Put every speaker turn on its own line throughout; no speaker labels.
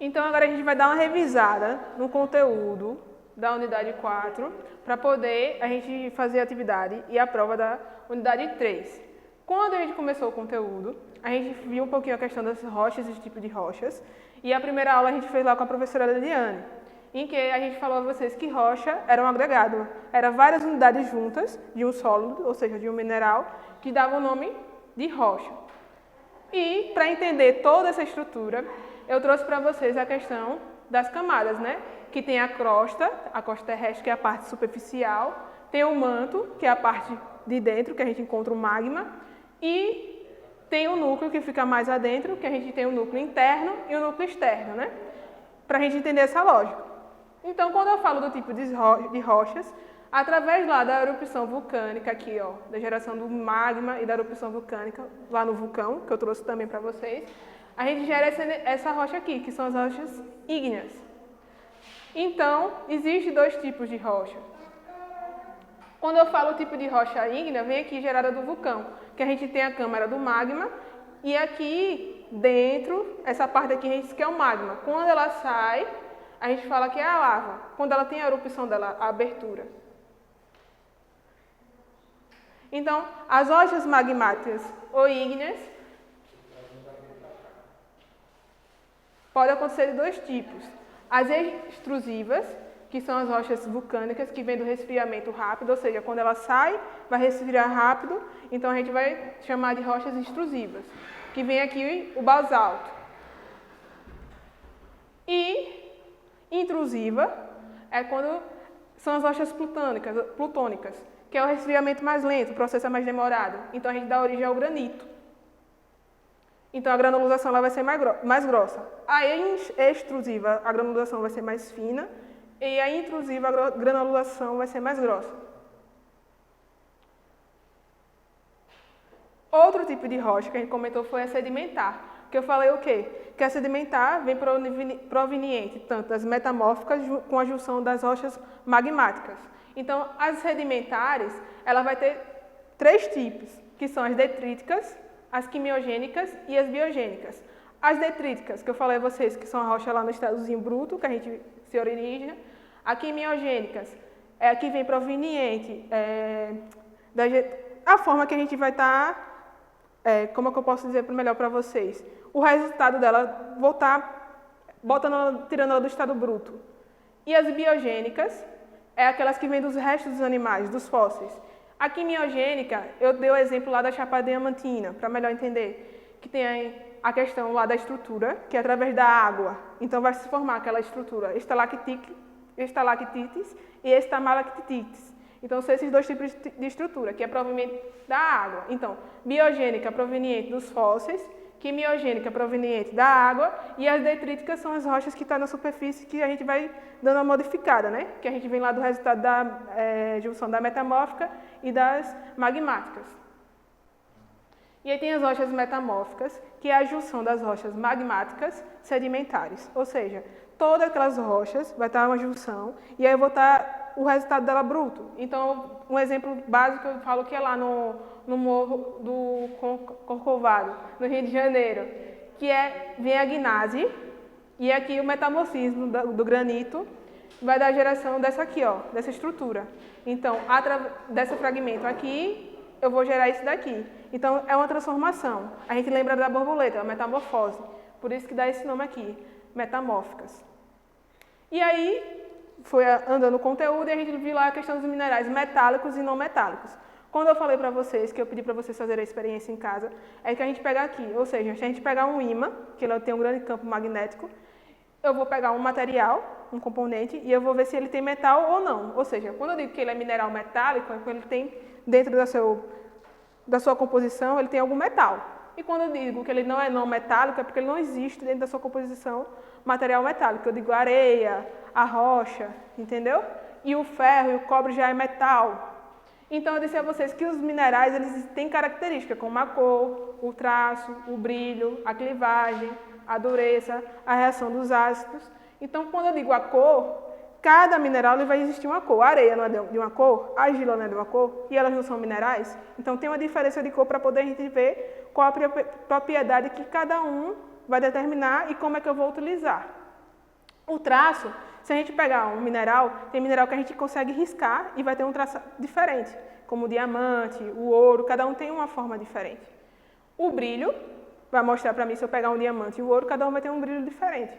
Então, agora a gente vai dar uma revisada no conteúdo da unidade 4, para poder a gente fazer a atividade e a prova da unidade 3. Quando a gente começou o conteúdo, a gente viu um pouquinho a questão das rochas e os tipos de rochas, e a primeira aula a gente fez lá com a professora Liliane, em que a gente falou a vocês que rocha era um agregado, era várias unidades juntas de um sólido, ou seja, de um mineral, que dava o nome de rocha. E, para entender toda essa estrutura, eu trouxe para vocês a questão das camadas, né? Que tem a crosta terrestre, que é a parte superficial, tem o manto, que é a parte de dentro, que a gente encontra o magma, e tem o núcleo, que fica mais adentro, que a gente tem o núcleo interno e o núcleo externo, né? Para a gente entender essa lógica. Então, quando eu falo do tipo de rochas, através lá da erupção vulcânica, aqui, ó, da geração do magma e da erupção vulcânica, lá no vulcão, que eu trouxe também para vocês, a gente gera essa rocha aqui, que são as rochas ígneas. Então, existem dois tipos de rocha. Quando eu falo o tipo de rocha ígnea, vem aqui gerada do vulcão, que a gente tem a câmara do magma, e aqui dentro, essa parte aqui a gente diz que é o magma. Quando ela sai, a gente fala que é a lava. Quando ela tem a erupção dela, a abertura. Então, as rochas magmáticas ou ígneas podem acontecer de dois tipos. As extrusivas, que são as rochas vulcânicas, que vêm do resfriamento rápido, ou seja, quando ela sai, vai resfriar rápido, então a gente vai chamar de rochas extrusivas, que vem aqui o basalto. E intrusiva é quando são as rochas plutônicas, que é o resfriamento mais lento, o processo é mais demorado, então a gente dá origem ao granito. Então, a granulação ela vai ser mais grossa. A extrusiva, a granulação vai ser mais fina, e a intrusiva, a granulação vai ser mais grossa. Outro tipo de rocha que a gente comentou foi a sedimentar, que eu falei o quê? Que a sedimentar vem proveniente tanto das metamórficas com a junção das rochas magmáticas. Então, as sedimentares, ela vai ter três tipos, que são as detríticas, as quimiogênicas e as biogênicas. As detríticas, que eu falei a vocês, que são a rocha lá no estadozinho bruto, que a gente se origina. A quimiogênicas é a que vem proveniente a forma que a gente vai estar, como é que eu posso dizer melhor para vocês? O resultado dela tirando ela do estado bruto. E as biogênicas é aquelas que vêm dos restos dos animais, dos fósseis. A quimiogênica, eu dei o exemplo lá da Chapada Diamantina, para melhor entender, que tem a questão lá da estrutura, que é através da água. Então, vai se formar aquela estrutura estalactites e estalactites. Então, são esses dois tipos de estrutura, que é proveniente da água. Então, biogênica proveniente dos fósseis, quimiogênica proveniente da água, e as detríticas são as rochas que estão na superfície que a gente vai dando uma modificada, né? Que a gente vem lá do resultado da junção da metamórfica e das magmáticas. E aí tem as rochas metamórficas, que é a junção das rochas magmáticas sedimentares. Ou seja, todas aquelas rochas vai estar uma junção, e aí eu vou estar o resultado dela bruto. Então, um exemplo básico eu falo que é lá no Morro do Corcovado, no Rio de Janeiro, que vem a gnase, e aqui o metamorfismo do granito vai dar a geração dessa aqui, ó, dessa estrutura. Então, desse fragmento aqui, eu vou gerar isso daqui. Então, é uma transformação. A gente lembra da borboleta, a metamorfose. Por isso que dá esse nome aqui, metamórficas. E aí, foi andando o conteúdo e a gente viu lá a questão dos minerais metálicos e não metálicos. Quando eu falei para vocês, que eu pedi para vocês fazerem a experiência em casa, é que a gente pega aqui, ou seja, se a gente pegar um ímã, que ele tem um grande campo magnético, eu vou pegar um material, um componente, e eu vou ver se ele tem metal ou não. Ou seja, quando eu digo que ele é mineral metálico, é porque ele tem, dentro da sua composição, ele tem algum metal. E quando eu digo que ele não é não metálico, é porque ele não existe dentro da sua composição material metálico. Eu digo areia, a rocha, entendeu? E o ferro e o cobre já é metal. Então, eu disse a vocês que os minerais eles têm características como a cor, o traço, o brilho, a clivagem, a dureza, a reação dos ácidos. Então, quando eu digo a cor, cada mineral ele vai existir uma cor. A areia não é de uma cor, a argila não é de uma cor, e elas não são minerais. Então, tem uma diferença de cor para poder a gente ver qual a propriedade que cada um vai determinar e como é que eu vou utilizar. O traço, se a gente pegar um mineral, tem mineral que a gente consegue riscar e vai ter um traço diferente, como o diamante, o ouro, cada um tem uma forma diferente. O brilho vai mostrar para mim, se eu pegar um diamante e o ouro, cada um vai ter um brilho diferente.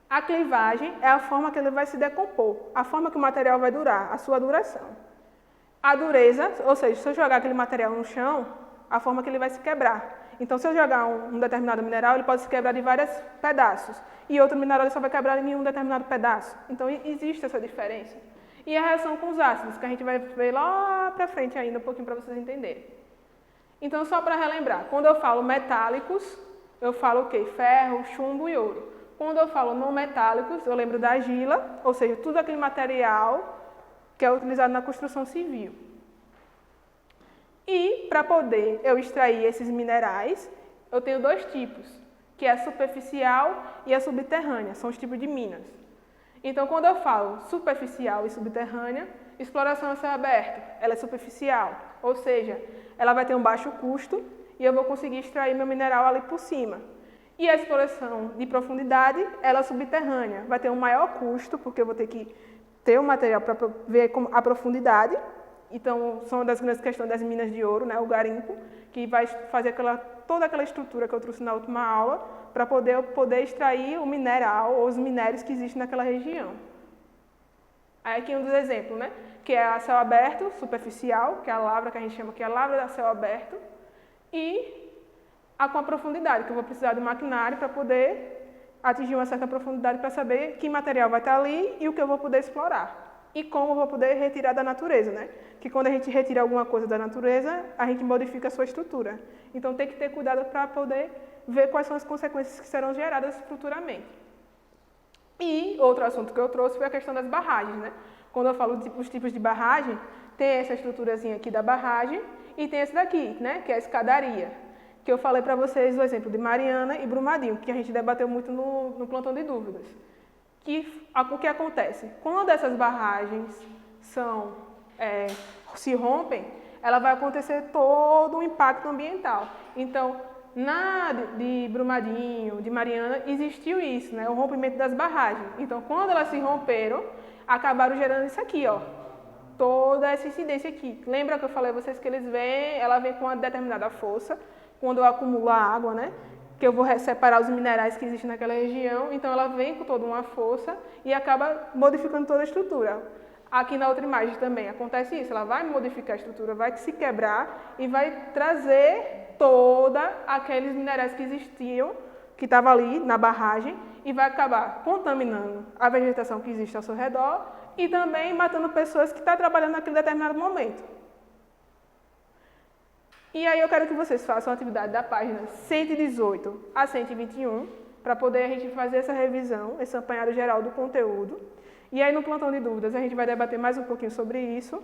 A clivagem é a forma que ele vai se decompor, a forma que o material vai durar, a sua duração. A dureza, ou seja, se eu jogar aquele material no chão, a forma que ele vai se quebrar. Então, se eu jogar um determinado mineral, ele pode se quebrar em vários pedaços. E outro mineral ele só vai quebrar em um determinado pedaço. Então, existe essa diferença. E a reação com os ácidos, que a gente vai ver lá para frente ainda, um pouquinho para vocês entenderem. Então, só para relembrar, quando eu falo metálicos, eu falo o quê? Ferro, chumbo e ouro. Quando eu falo não metálicos, eu lembro da argila, ou seja, tudo aquele material que é utilizado na construção civil. E, para poder eu extrair esses minerais, eu tenho dois tipos, que é a superficial e a subterrânea, são os tipos de minas. Então, quando eu falo superficial e subterrânea, exploração a céu aberto, ela é superficial, ou seja, ela vai ter um baixo custo e eu vou conseguir extrair meu mineral ali por cima. E a exploração de profundidade, ela é subterrânea, vai ter um maior custo, porque eu vou ter que ter o material para ver a profundidade. Então, são das grandes questões das minas de ouro, né, o garimpo, que vai fazer toda aquela estrutura que eu trouxe na última aula, para poder extrair o mineral ou os minérios que existem naquela região. Aí aqui um dos exemplos, né, que é a céu aberto, superficial, que é a lavra que a gente chama que é a lavra a céu aberto, e a com a profundidade, que eu vou precisar de maquinário para poder atingir uma certa profundidade para saber que material vai estar ali e o que eu vou poder explorar. E como eu vou poder retirar da natureza, né? Que quando a gente retira alguma coisa da natureza, a gente modifica a sua estrutura. Então tem que ter cuidado para poder ver quais são as consequências que serão geradas futuramente. E outro assunto que eu trouxe foi a questão das barragens, né? Quando eu falo dos tipos de barragem, tem essa estruturazinha aqui da barragem e tem esse daqui, né? Que é a escadaria. Que eu falei para vocês o exemplo de Mariana e Brumadinho, que a gente debateu muito no plantão de dúvidas. O que acontece? Quando essas barragens se rompem, ela vai acontecer todo um impacto ambiental. Então, de Brumadinho, de Mariana, existiu isso, né? O rompimento das barragens. Então, quando elas se romperam, acabaram gerando isso aqui, ó. Toda essa incidência aqui. Lembra que eu falei a vocês que ela vem com uma determinada força, quando eu acumulo a água, né? Que eu vou separar os minerais que existem naquela região, então ela vem com toda uma força e acaba modificando toda a estrutura. Aqui na outra imagem também acontece isso, ela vai modificar a estrutura, vai se quebrar e vai trazer toda aqueles minerais que existiam, que estavam ali na barragem, e vai acabar contaminando a vegetação que existe ao seu redor e também matando pessoas que estão trabalhando naquele determinado momento. E aí eu quero que vocês façam a atividade da página 118 a 121, para poder a gente fazer essa revisão, esse apanhado geral do conteúdo. E aí no plantão de dúvidas a gente vai debater mais um pouquinho sobre isso.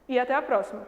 E até a próxima!